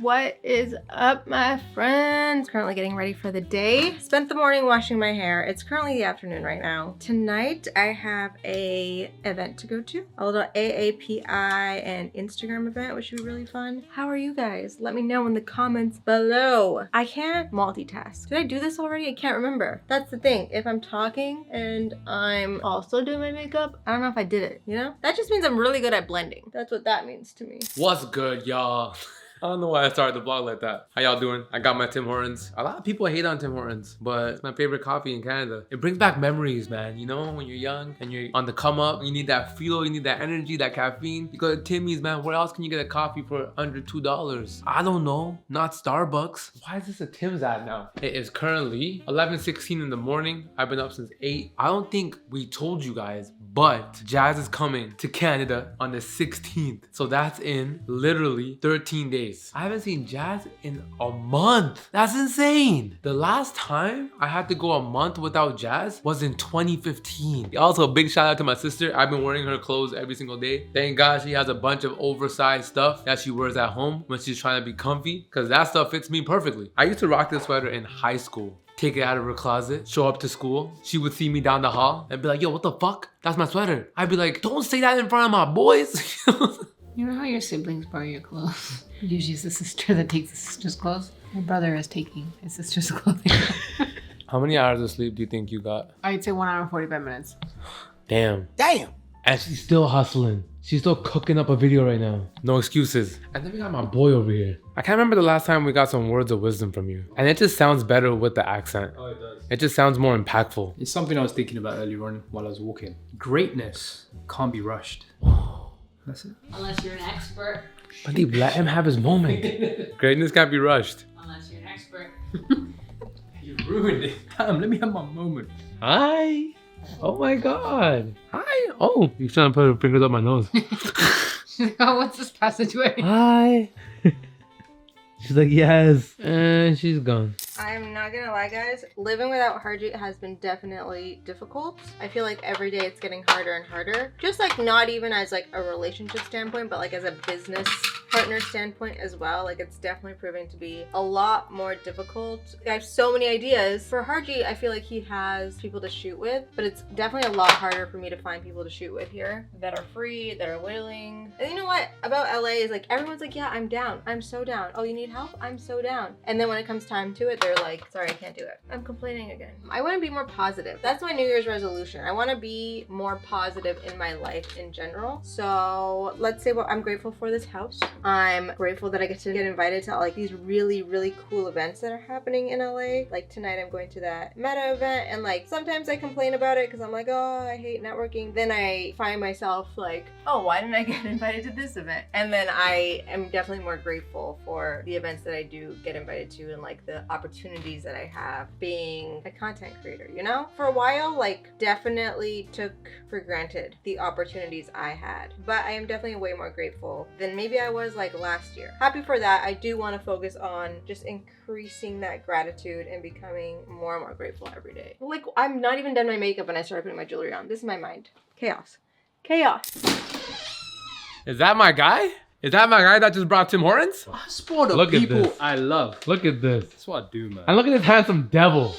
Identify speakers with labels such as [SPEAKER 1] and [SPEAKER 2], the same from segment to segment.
[SPEAKER 1] What is up, my friends? Currently getting ready for the day. Spent the morning washing my hair. It's currently the afternoon right now. Tonight I have a event to go to, a little AAPI and Instagram event, which should be really fun. How are you guys? Let me know in the comments below. I can't multitask. Did I do this already? I can't remember. That's the thing. If I'm talking and I'm also doing my makeup, I don't know if I did it, you know? That just means I'm really good at blending. That's what that means to me.
[SPEAKER 2] What's good, y'all? I don't know why I started the vlog like that. How y'all doing? I got my Tim Hortons. A lot of people hate on Tim Hortons, but it's my favorite coffee in Canada. It brings back memories, man. You know, when you're young and you're on the come up, you need that fuel, you need that energy, that caffeine. You go to Timmy's, man. Where else can you get a coffee for under $2? I don't know. Not Starbucks. Why is this a Tim's ad now? It is currently 11:16 in the morning. I've been up since 8. I don't think we told you guys, but Jazz is coming to Canada on the 16th. So that's in literally 13 days. I haven't seen Jazz in a month. That's insane. The last time I had to go a month without Jazz was in 2015. Also, big shout out to my sister. I've been wearing her clothes every single day. Thank God she has a bunch of oversized stuff that she wears at home when she's trying to be comfy, because that stuff fits me perfectly. I used to rock this sweater in high school. Take it out of her closet, show up to school. She would see me down the hall and be like, yo, what the fuck? That's my sweater. I'd be like, don't say that in front of my boys.
[SPEAKER 3] You know how your siblings borrow your clothes? Usually it's the sister that takes the sister's clothes. My brother is taking his sister's clothing.
[SPEAKER 2] How many hours of sleep do you think you got?
[SPEAKER 3] I'd say 1 hour and 45 minutes.
[SPEAKER 2] Damn. And she's still hustling. She's still cooking up a video right now. No excuses. And then we got my boy over here. I can't remember the last time we got some words of wisdom from you. And it just sounds better with the accent.
[SPEAKER 4] Oh, it does.
[SPEAKER 2] It just sounds more impactful.
[SPEAKER 4] It's something I was thinking about earlier on while I was walking. Greatness can't be rushed. That's it.
[SPEAKER 3] Unless you're an expert.
[SPEAKER 2] But let him have his moment. Greatness can't be rushed.
[SPEAKER 3] Unless you're an expert.
[SPEAKER 4] You ruined it. Damn, let me have my moment.
[SPEAKER 2] Hi. Oh my God. Hi. Oh, you're trying to put her fingers up my nose.
[SPEAKER 3] Oh, what's this passageway?
[SPEAKER 2] Hi. She's like, yes. And she's gone.
[SPEAKER 1] I'm not gonna lie, guys. Living without Harjit has been definitely difficult. I feel like every day it's getting harder and harder. Just like not even as like a relationship standpoint, but like as a business partner standpoint as well. Like it's definitely proving to be a lot more difficult. I have so many ideas. For Harjit, I feel like he has people to shoot with, but it's definitely a lot harder for me to find people to shoot with here that are free, that are willing. And you know what about LA is like everyone's like, yeah, I'm down. I'm so down. Oh, you need help? I'm so down. And then when it comes time to it, they're like, sorry, I can't do it. I'm complaining again. I want to be more positive. That's my New Year's resolution. I want to be more positive in my life in general. So let's say what I'm grateful for this house. I'm grateful that I get to get invited to like these really, really cool events that are happening in LA. Like tonight I'm going to that Meta event, and like sometimes I complain about it because I'm like, oh, I hate networking. Then I find myself like, oh, why didn't I get invited to this event? And then I am definitely more grateful for the events that I do get invited to and like the opportunities that I have being a content creator, you know? For a while, like definitely took for granted the opportunities I had, but I am definitely way more grateful than maybe I was like last year. Happy for that. I do want to focus on just increasing that gratitude and becoming more and more grateful every day. Like I'm not even done my makeup and I started putting my jewelry on. This is my mind. Chaos. Chaos.
[SPEAKER 2] Is that my guy? Is that my guy that just brought Tim Hortons?
[SPEAKER 4] I support the
[SPEAKER 2] Look at
[SPEAKER 4] people
[SPEAKER 2] this.
[SPEAKER 4] I love.
[SPEAKER 2] Look at this.
[SPEAKER 4] That's what I do, man.
[SPEAKER 2] And look at this handsome devil.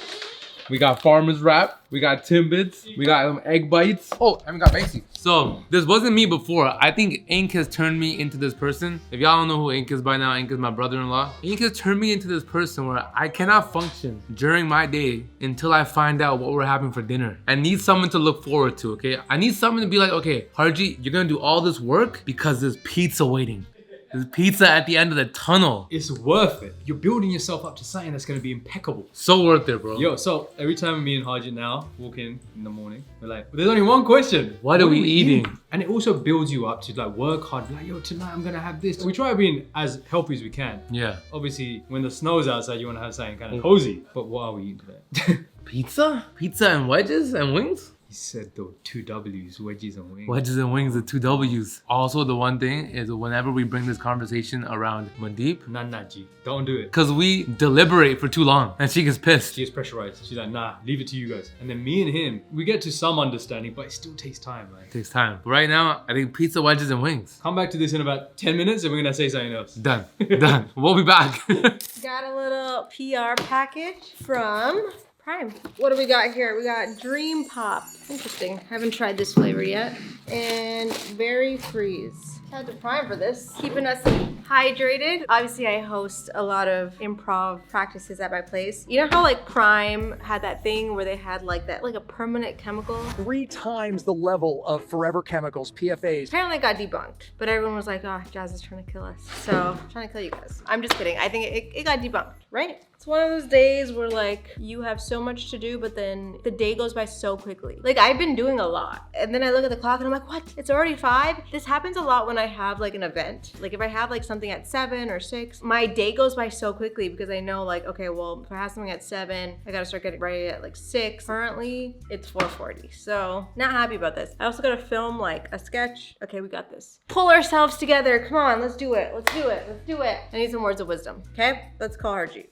[SPEAKER 2] We got Farmer's Wrap. We got Timbits. We got egg bites. Oh, and we got Banksy. So, this wasn't me before. I think Ink has turned me into this person. If y'all don't know who Ink is by now, Ink is my brother-in-law. Ink has turned me into this person where I cannot function during my day until I find out what we're having for dinner. I need someone to look forward to, okay? I need someone to be like, okay, Harjit, you're gonna do all this work because there's pizza waiting. There's pizza at the end of the tunnel.
[SPEAKER 4] It's worth it. You're building yourself up to something that's going to be impeccable.
[SPEAKER 2] So worth it, bro.
[SPEAKER 4] Yo, so every time me and Harjit now walk in the morning, we're like, there's only one question.
[SPEAKER 2] What are we eating?
[SPEAKER 4] And it also builds you up to like work hard. Like, yo, tonight I'm going to have this. We try being as healthy as we can.
[SPEAKER 2] Yeah.
[SPEAKER 4] Obviously, when the snow's outside, you want to have something kind of cozy. But what are we eating today?
[SPEAKER 2] Pizza? Pizza and wedges and wings?
[SPEAKER 4] said the 2 W's, wedgies and wings.
[SPEAKER 2] Wedges and wings, the 2 W's. Also, the one thing is whenever we bring this conversation around Mandeep,
[SPEAKER 4] Nah, G. Don't do it.
[SPEAKER 2] because we deliberate for too long and she gets pissed.
[SPEAKER 4] She is pressurized. She's like, nah, leave it to you guys. And then me and him, we get to some understanding, but it still takes time, man.
[SPEAKER 2] It takes time. But right now, I think pizza, wedges, and wings.
[SPEAKER 4] Come back to this in about 10 minutes and we're gonna say something else.
[SPEAKER 2] Done. Done. We'll be back.
[SPEAKER 1] Got a little PR package from Prime. What do we got here? We got Dream Pop. Interesting. Haven't tried this flavor yet. And Berry Freeze. Shout out to Prime for this. Keeping us hydrated. Obviously, I host a lot of improv practices at my place. You know how like Prime had that thing where they had like that, like a permanent chemical?
[SPEAKER 5] 3 times the level of Forever Chemicals, PFAs.
[SPEAKER 1] Apparently it got debunked, but everyone was like, oh, Jazz is trying to kill us. So, I'm trying to kill you guys. I'm just kidding. I think it got debunked, right? It's one of those days where like you have so much to do, but then the day goes by so quickly. Like I've been doing a lot. And then I look at the clock and I'm like, what? It's already 5? This happens a lot when I have like an event. Like if I have like something at 7 or 6, my day goes by so quickly because I know like, okay, well, if I have something at 7, I gotta start getting ready at like 6. Currently, it's 4:40. So not happy about this. I also gotta film like a sketch. Okay, we got this. Pull ourselves together. Come on, let's do it. Let's do it. Let's do it. I need some words of wisdom. Okay, let's call Harjit.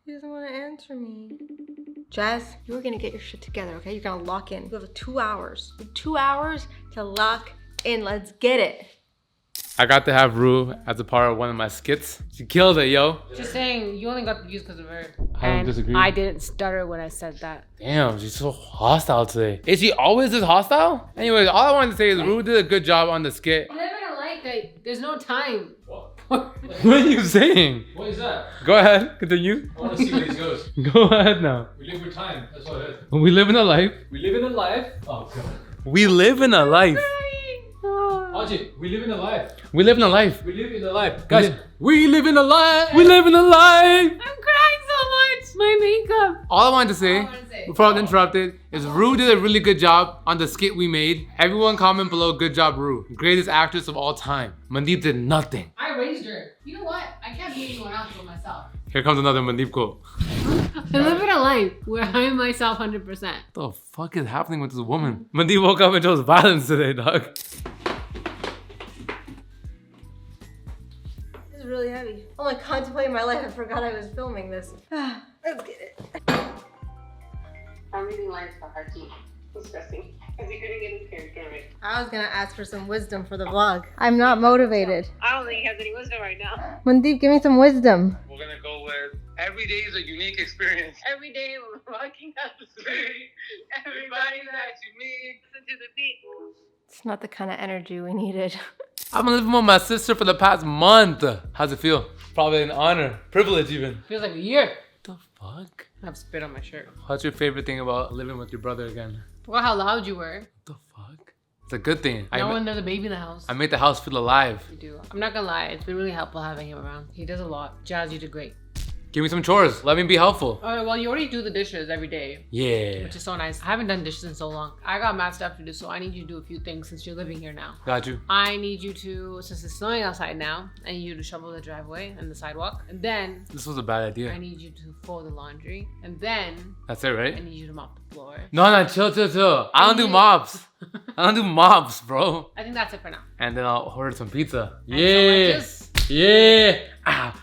[SPEAKER 1] He doesn't want to answer me. Jazz, you are gonna get your shit together, okay? You're gonna lock in. You have 2 hours. 2 hours to lock in. Let's get it.
[SPEAKER 2] I got to have Rue as a part of one of my skits. She killed it, yo.
[SPEAKER 3] Just saying, you only got the views because of her.
[SPEAKER 2] I don't disagree.
[SPEAKER 3] I didn't stutter when I said that.
[SPEAKER 2] Damn, she's so hostile today. Is she always this hostile? Anyways, all I wanted to say is Rue did a good job on the skit.
[SPEAKER 3] I'm never gonna like that. There's no time.
[SPEAKER 4] What?
[SPEAKER 2] What are you saying?
[SPEAKER 4] What is that?
[SPEAKER 2] Go ahead, continue.
[SPEAKER 4] I wanna see where this goes.
[SPEAKER 2] Go ahead now.
[SPEAKER 4] We live with time, that's what it is.
[SPEAKER 2] We live in a life.
[SPEAKER 4] We live in a life. Oh god.
[SPEAKER 2] We live in a life.
[SPEAKER 4] Harjit, we live in a life.
[SPEAKER 2] We live in a life.
[SPEAKER 4] We live in a life. Guys, we live in a life.
[SPEAKER 2] We live in a life.
[SPEAKER 3] I'm crying so much. My makeup.
[SPEAKER 2] All I wanted to say, before I was interrupted, is Rue did a really good job on the skit we made. Everyone comment below, good job, Rue. Greatest actress of all time. Mandeep did nothing.
[SPEAKER 3] I raised her. You know what? I can't be anyone else but myself.
[SPEAKER 2] Here comes another Mandeep quote.
[SPEAKER 3] I live in a life where I am myself 100%.
[SPEAKER 2] What the fuck is happening with this woman? Mandeep woke up and chose violence today, dog.
[SPEAKER 1] This is really heavy. Oh, I contemplated my life. I forgot I was filming this. Let's get it.
[SPEAKER 6] I'm reading lines for Harjit. He's stressing because he couldn't get his character right.
[SPEAKER 1] I was gonna ask for some wisdom for the vlog. I'm not motivated.
[SPEAKER 6] I don't think he has any wisdom right now.
[SPEAKER 1] Mandeep, give me some wisdom.
[SPEAKER 2] We're gonna go with every day is a unique experience.
[SPEAKER 6] Every day when we're walking down the street, everybody that you meet, listen to the beat.
[SPEAKER 1] It's not the kind of energy we needed.
[SPEAKER 2] I've been living with my sister for the past month. How's it feel? Probably an honor, privilege even.
[SPEAKER 3] Feels like a year.
[SPEAKER 2] What the fuck?
[SPEAKER 3] I have spit on my shirt.
[SPEAKER 2] What's your favorite thing about living with your brother again?
[SPEAKER 3] Forgot how loud you were.
[SPEAKER 2] What the fuck? It's a good thing.
[SPEAKER 3] Now when there's a baby in the house.
[SPEAKER 2] I made the house feel alive.
[SPEAKER 3] You do. I'm not gonna lie. It's been really helpful having him around. He does a lot. Jazz, you did great.
[SPEAKER 2] Give me some chores. Let me be helpful.
[SPEAKER 3] Alright, well, you already do the dishes every day.
[SPEAKER 2] Yeah.
[SPEAKER 3] Which is so nice. I haven't done dishes in so long. I got mad stuff to do, so I need you to do a few things since you're living here now.
[SPEAKER 2] Got you.
[SPEAKER 3] I need you to, since it's snowing outside now, I need you to shovel the driveway and the sidewalk. And then
[SPEAKER 2] This was a bad
[SPEAKER 3] I
[SPEAKER 2] idea.
[SPEAKER 3] need you to fold the laundry. And then
[SPEAKER 2] That's it, right?
[SPEAKER 3] I need you to mop the floor.
[SPEAKER 2] No, chill. I don't do mops. I don't do mops, bro.
[SPEAKER 3] I think that's it for now.
[SPEAKER 2] And then I'll order some pizza.
[SPEAKER 3] And
[SPEAKER 2] Yeah.
[SPEAKER 3] so just
[SPEAKER 2] Yeah.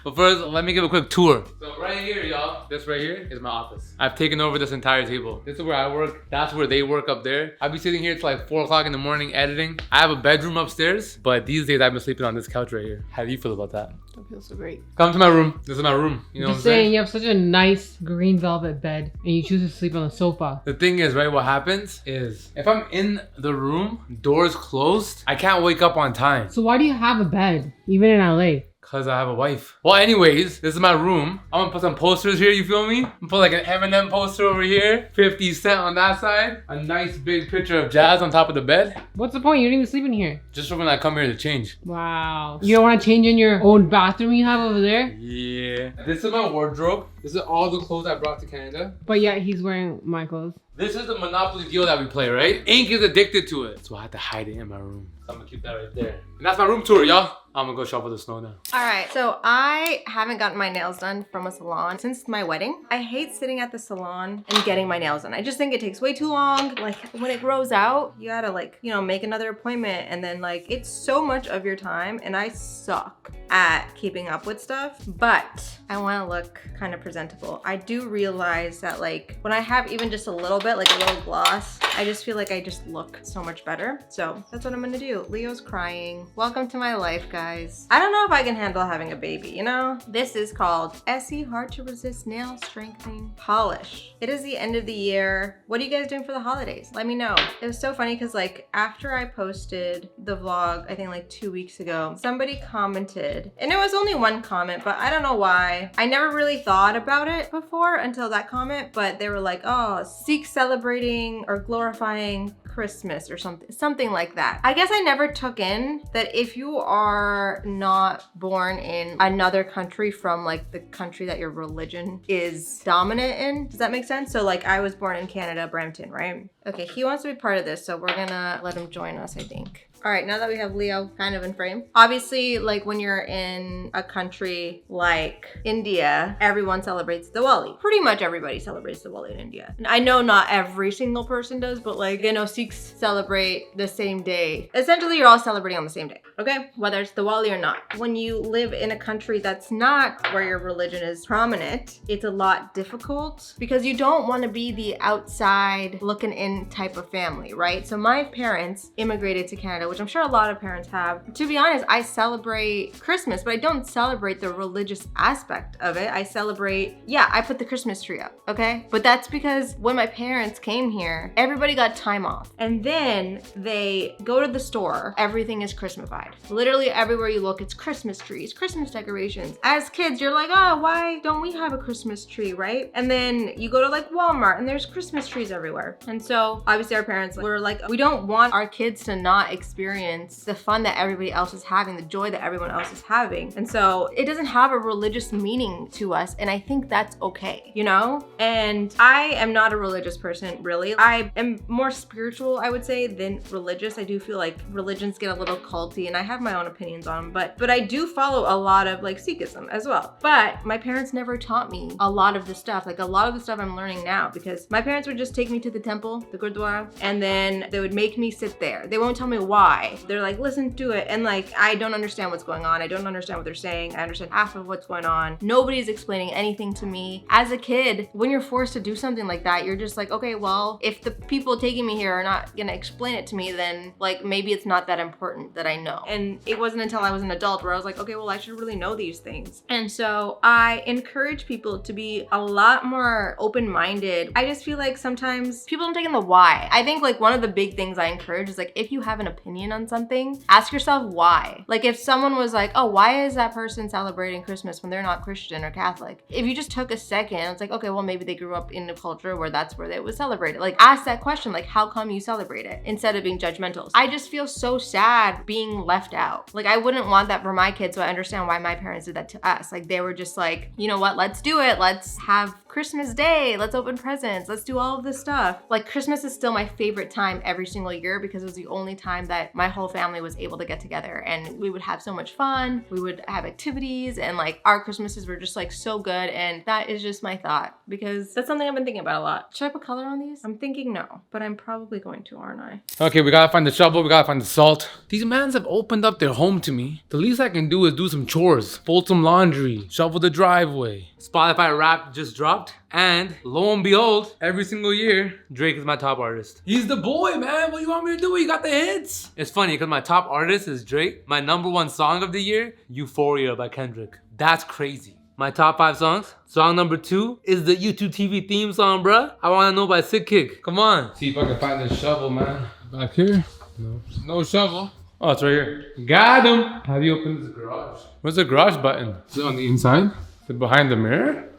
[SPEAKER 2] But first, let me give a quick tour. So right here, y'all, this right here is my office. I've taken over this entire table. This is where I work. That's where they work up there. I'll be sitting here till like 4 o'clock in the morning editing. I have a bedroom upstairs, but these days I've been sleeping on this couch right here. How do you feel about that?
[SPEAKER 3] don't feel so great.
[SPEAKER 2] Come to my room. This is my room. You know what I'm
[SPEAKER 3] Just
[SPEAKER 2] saying?
[SPEAKER 3] saying, you have such a nice green velvet bed, and you choose to sleep on the sofa.
[SPEAKER 2] The thing is, right, what happens is if I'm in the room, doors closed, I can't wake up on time.
[SPEAKER 3] So why do you have a bed, even in LA?
[SPEAKER 2] Cause I have a wife. Well, anyways, this is my room. I'm gonna put some posters here, you feel me? I'm gonna put like an Eminem poster over here, 50 Cent on that side, a nice big picture of Jazz on top of the bed.
[SPEAKER 3] What's the point? You don't even sleep in here.
[SPEAKER 2] Just for when I come here to change.
[SPEAKER 3] Wow. You don't want to change in your own bathroom you have over there?
[SPEAKER 2] Yeah. here. This is my wardrobe. This is all the clothes I brought to Canada.
[SPEAKER 3] But yeah, he's wearing my clothes.
[SPEAKER 2] This is the Monopoly deal that we play, right? Ink is addicted to it. So I had to hide it in my room. So I'm gonna keep that right there. And that's my room tour, y'all. I'm gonna go shovel the snow now.
[SPEAKER 1] All right, so I haven't gotten my nails done from a salon since my wedding. I hate sitting at the salon and getting my nails done. I just think it takes way too long. Like when it grows out, you gotta like, you know, make another appointment and then like, it's so much of your time and I suck at keeping up with stuff, but I wanna look kind of presentable. I do realize that like when I have even just a little bit, like a little gloss, I just feel like I just look so much better. So that's what I'm gonna do. Leo's crying. Welcome to my life, guys. I don't know if I can handle having a baby, you know? This is called Essie Hard to Resist Nail Strengthening Polish. It is the end of the year. What are you guys doing for the holidays? Let me know. It was so funny because like after I posted the vlog, I think like 2 weeks ago, somebody commented, and it was only one comment, but I don't know why. I never really thought about it before until that comment, but they were like, oh, Sikhs celebrating or glorifying Christmas or something like that. I guess I never took in that if you are not born in another country from like the country that your religion is dominant in, does that make sense? So like I was born in Canada, Brampton, right? Okay, he wants to be part of this, so we're gonna let him join us, I think. All right, now that we have Leo kind of in frame, obviously like when you're in a country like India, everyone celebrates Diwali. Pretty much everybody celebrates Diwali in India. And I know not every single person does, but like, you know, Sikhs celebrate the same day. Essentially, you're all celebrating on the same day, okay? Whether it's Diwali or not. When you live in a country that's not where your religion is prominent, it's a lot difficult because you don't want to be the outside looking in type of family, right? So my parents immigrated to Canada, which I'm sure a lot of parents have. To be honest, I celebrate Christmas, but I don't celebrate the religious aspect of it. I celebrate, yeah, I put the Christmas tree up, okay? But that's because when my parents came here, everybody got time off. And then they go to the store, everything is Christmasified. Literally everywhere you look, it's Christmas trees, Christmas decorations. As kids, you're like, oh, why don't we have a Christmas tree, right? And then you go to like Walmart and there's Christmas trees everywhere. And so obviously our parents were like, we don't want our kids to not experience the fun that everybody else is having, the joy that everyone else is having. And so it doesn't have a religious meaning to us. And I think that's okay, you know? And I am not a religious person, really. I am more spiritual, I would say, than religious. I do feel like religions get a little culty and I have my own opinions on them, but I do follow a lot of like Sikhism as well. But my parents never taught me a lot of the stuff, like a lot of the stuff I'm learning now, because my parents would just take me to the temple, the Gurdwara, and then they would make me sit there. They won't tell me why. They're like, listen to it. And like, I don't understand what's going on. I don't understand what they're saying. I understand half of what's going on. Nobody's explaining anything to me. As a kid, when you're forced to do something like that, you're just like, okay, well, if the people taking me here are not gonna explain it to me, then like, maybe it's not that important that I know. And it wasn't until I was an adult where I was like, okay, well, I should really know these things. And so I encourage people to be a lot more open-minded. I just feel like sometimes people don't take in the why. I think like one of the big things I encourage is like, if you have an opinion on something, ask yourself why. Like if someone was like, oh, why is that person celebrating Christmas when they're not Christian or Catholic? If you just took a second, it's like, okay, well, maybe they grew up in a culture where that's where they would celebrate it. Like ask that question, like, how come you celebrate it, instead of being judgmental. I just feel so sad being left out. Like I wouldn't want that for my kids, so I understand why my parents did that to us. Like they were just like, you know what, let's do it. Let's have Christmas Day, let's open presents, let's do all of this stuff. Like Christmas is still my favorite time every single year because it was the only time that my whole family was able to get together and we would have so much fun. We would have activities and like our Christmases were just like so good, and that is just my thought because that's something I've been thinking about a lot. Should I put color on these? I'm thinking no, but I'm probably going to, aren't I?
[SPEAKER 2] Okay, we gotta find the shovel, we gotta find the salt. These mans have opened up their home to me. The least I can do is do some chores, fold some laundry, shovel the driveway. Spotify Rap just dropped, and lo and behold, every single year, Drake is my top artist. He's the boy, man. What do you want me to do? You got the hits. It's funny because my top artist is Drake. My #1 song of the year, Euphoria by Kendrick. That's crazy. My top 5 songs. Song number 2 is the youtwotv theme song, bruh. I Wanna Know by Sick Kick. Come on. See if I can find this shovel, man. Back here? No. No shovel. Oh, it's right here. Got him. Have you opened this garage? Where's the garage button? Is it on the inside? Is it behind the mirror?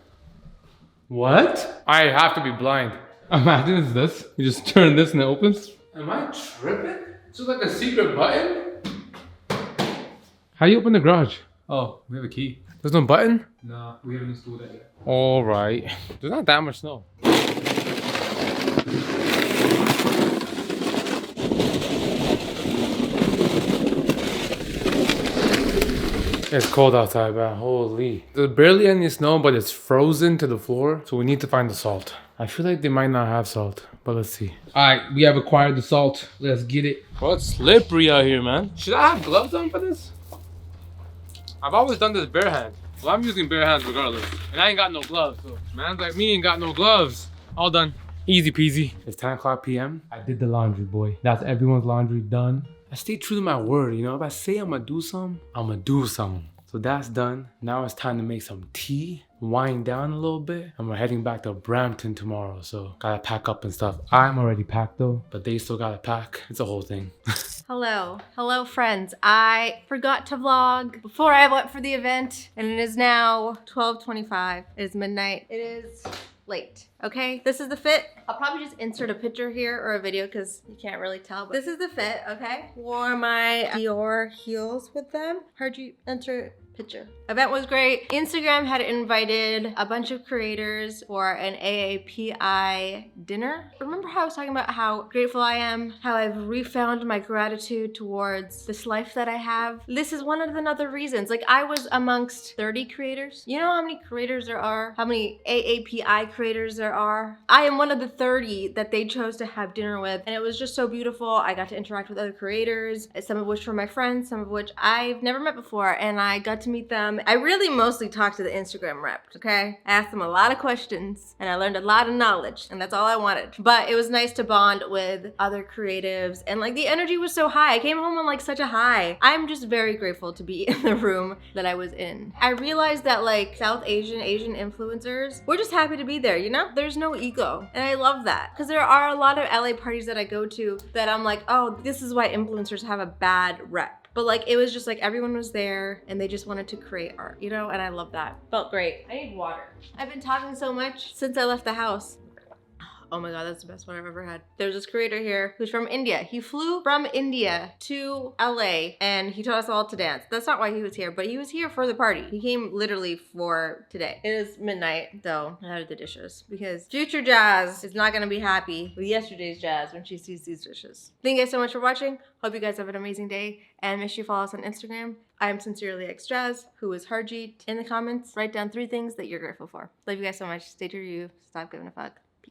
[SPEAKER 2] What? I have to be blind. Imagine it's this. You just turn this and it opens. Am I tripping? It's just like a secret button? How do you open the garage?
[SPEAKER 4] Oh, we have a key.
[SPEAKER 2] There's no button?
[SPEAKER 4] Nah, we haven't installed that yet.
[SPEAKER 2] All right. There's not that much snow. It's cold outside, man. Holy. There's barely any snow, but it's frozen to the floor. So we need to find the salt. I feel like they might not have salt, but let's see. All right, we have acquired the salt. Let's get it. Well, it's slippery out here, man. Should I have gloves on for this? I've always done this bare hand. Well, I'm using bare hands regardless. And I ain't got no gloves, so man's like me ain't got no gloves. All done. Easy peasy. It's 10 o'clock p.m. I did the laundry, boy. That's everyone's laundry done. I stay true to my word, you know? If I say I'm gonna do something, I'm gonna do something. So that's done. Now it's time to make some tea, wind down a little bit, and we're heading back to Brampton tomorrow. So gotta pack up and stuff. I'm already packed though, but they still gotta pack. It's a whole thing.
[SPEAKER 1] Hello friends. I forgot to vlog before I went for the event, and it is now 12:25. It is midnight. It is late. Okay, this is the fit. I'll probably just insert a picture here or a video because you can't really tell, but this is the fit, okay? Wore my Dior heels with them. Heard you enter picture. Event was great. Instagram had invited a bunch of creators for an AAPI dinner. Remember how I was talking about how grateful I am, how I've refound my gratitude towards this life that I have? This is one of the other reasons. Like, I was amongst 30 creators. You know how many creators there are? How many AAPI creators there are? I am one of the 30 that they chose to have dinner with, and it was just so beautiful. I got to interact with other creators, some of which were my friends, some of which I've never met before, and I got to meet them. I really mostly talked to the Instagram rep, okay? I asked them a lot of questions and I learned a lot of knowledge, and that's all I wanted. But it was nice to bond with other creatives, and like the energy was so high. I came home on like such a high. I'm just very grateful to be in the room that I was in. I realized that like South Asian influencers, we're just happy to be there, you know? There's no ego, and I love that. Because there are a lot of LA parties that I go to that I'm like, oh, this is why influencers have a bad rep. But like, it was just like everyone was there and they just wanted to create art, you know? And I love that. Felt great. I need water. I've been talking so much since I left the house. Oh my God, that's the best one I've ever had. There's this creator here who's from India. He flew from India to LA and he taught us all to dance. That's not why he was here, but he was here for the party. He came literally for today. It is midnight though. I had the dishes because future Jazz is not gonna be happy with yesterday's Jazz when she sees these dishes. Thank you guys so much for watching. Hope you guys have an amazing day, and make sure you follow us on Instagram. I am sincerely ex-Jazz, who is Harjit. In the comments, write down 3 things that you're grateful for. Love you guys so much. Stay true to you. Stop giving a fuck.